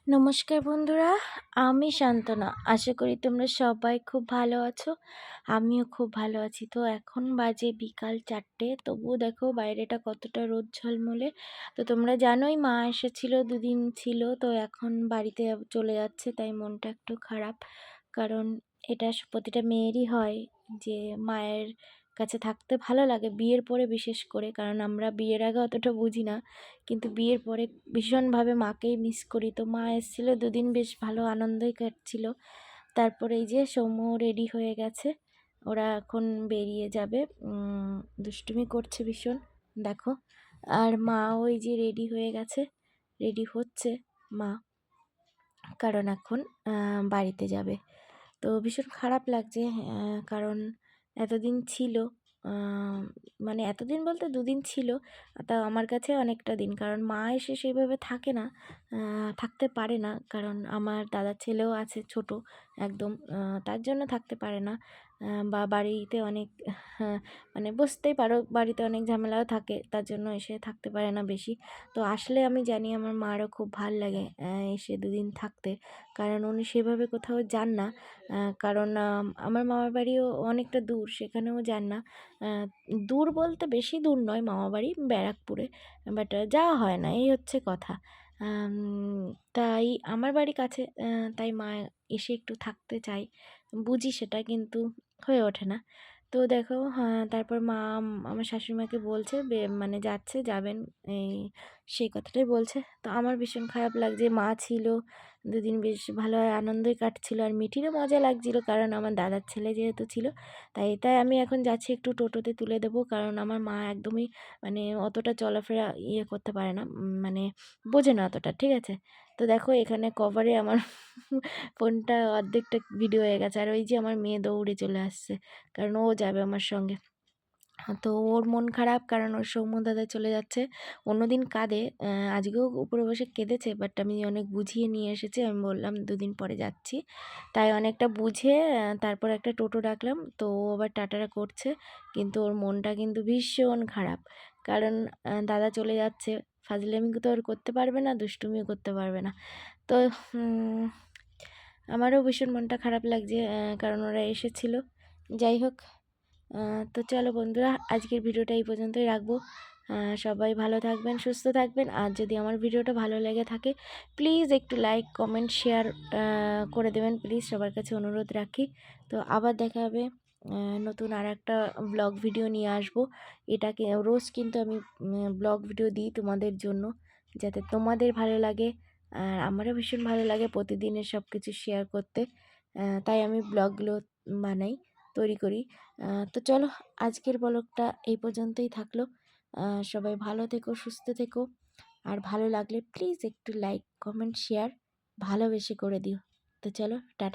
নমস্কার বন্ধুরা, আমি শান্তনা। আশা করি তোমরা সবাই খুব ভালো আছো। আমিও খুব ভালো আছি। তো এখন বাজে বিকাল 4টে, তবুও দেখো বাইরেটা কতটা রোদ ঝলমলে। তো তোমরা জানোই মা এসেছিল, দুদিন ছিল, তো এখন বাড়িতে চলে যাচ্ছে, তাই মনটা একটু খারাপ। কারণ এটা প্রতিটা মেয়েরই হয় যে মায়ের কাছে থাকতে ভালো লাগে, বিয়ের পরে বিশেষ করে। কারণ আমরা বিয়ের আগে অতটা বুঝি না, কিন্তু বিয়ের পরে ভীষণভাবে মাকেই মিস করি। তো মা এসেছিলো দুদিন, বেশ ভালো আনন্দই কাটছিল। তারপরে এই যে সৌম্য রেডি হয়ে গেছে, ওরা এখন বেরিয়ে যাবে। দুষ্টুমি করছে ভীষণ, দেখো। আর মা ওই যে রেডি হয়ে গেছে, রেডি হচ্ছে মা, কারণ এখন বাড়িতে যাবে। তো ভীষণ খারাপ লাগছে, কারণ এতদিন ছিল, আহ, মানে এতদিন বলতে দুদিন ছিল, তা আমার কাছে অনেকটা দিন। কারণ মা এসে সেইভাবে থাকে না, থাকতে পারে না, কারণ আমার দাদার ছেলেও আছে ছোট একদম, তার জন্য থাকতে পারে না। বা বাড়িতে অনেক, হ্যাঁ, মানে বুঝতেই পারো, বাড়িতে অনেক ঝামেলাও থাকে, তার জন্য এসে থাকতে পারে না বেশি। তো আসলে আমি জানি আমার মারও খুব ভাল লাগে এসে দুদিন থাকতে, কারণ উনি সেভাবে কোথাও যান না। কারণ আমার মামার বাড়িও অনেকটা দূর, সেখানেও যান না। দূর বলতে বেশি দূর নয়, মামা বাড়ি ব্যারাকপুরে, বাট যাওয়া হয় না, এই হচ্ছে কথা। তাই আমার বাড়ি কাছে, তাই মা এসে একটু থাকতে চাই, বুঝি সেটা, কিন্তু হয়ে ওঠে না। তো দেখো, হ্যাঁ, তারপর মা আমার শাশুড়িমাকে বলছে মানে যাচ্ছে, যাবেন, এই সেই কথাটাই বলছে। তো আমার ভীষণ খারাপ লাগছে, মা ছিল দুদিন, বেশ ভালো আনন্দই কাটছিল, আর মিঠিরও মজা লাগছিল, কারণ আমার দাদার ছেলে যেহেতু ছিল। তাই তাই আমি এখন যাচ্ছি, একটু টোটোতে তুলে দেবো, কারণ আমার মা একদমই মানে অতটা চলাফেরা করতে পারে না, মানে বোঝে না অতটা, ঠিক আছে। তো দেখো এখানে কভারে আমার ফোনটা অর্ধেকটা ভিডিও হয়ে গেছে, আর ওই যে আমার মেয়ে দৌড়ে চলে আসছে, কারণ ও যাবে আমার সঙ্গে। তো ওর মন খারাপ, কারণ ওর সৌম্য দাদা চলে যাচ্ছে। অন্যদিন কাঁদে, আজকেও উপরে বসে কেঁদেছে, বাট আমি অনেক বুঝিয়ে নিয়ে এসেছি, আমি বললাম দুদিন পরে যাচ্ছি, তাই অনেকটা বুঝে তারপর একটা টোটো ডাকলাম। তো ও আবার টাটারা করছে, কিন্তু ওর মনটা কিন্তু ভীষণ খারাপ, কারণ দাদা চলে যাচ্ছে, ফাজলামি তো আর করতে পারবে না, দুষ্টুমিও করতে পারবে না। তো আমারও ভীষণ মনটা খারাপ লাগছে, কারণ ওরা এসেছিলো। যাই হোক, তো চলো বন্ধুরা, আজকের ভিডিওটা এই পর্যন্তই রাখবো। সবাই ভালো থাকবেন, সুস্থ থাকবেন, আর যদি আমার ভিডিওটা ভালো লেগে থাকে প্লিজ একটু লাইক, কমেন্ট, শেয়ার করে দেবেন প্লিজ, সবার কাছে অনুরোধ রাখি। তো আবার দেখা হবে নতুন আর একটা ব্লগ ভিডিও নিয়ে আসবো। এটাকে রোজ কিন্তু আমি ব্লগ ভিডিও দিই তোমাদের জন্য, যাতে তোমাদের ভালো লাগে, আর আমারও ভীষণ ভালো লাগে প্রতিদিনের সব কিছু শেয়ার করতে। তাই আমি ব্লগগুলো বানাই, তৈরি করি। তো চলো, আজকের ব্লগটা এই পর্যন্তই থাকলো। সবাই ভালো থেকো, সুস্থ থেকো, আর ভালো লাগলে প্লিজ একটু লাইক, কমেন্ট, শেয়ার ভালোবেসে করে দিও। তো চলো, টাটা।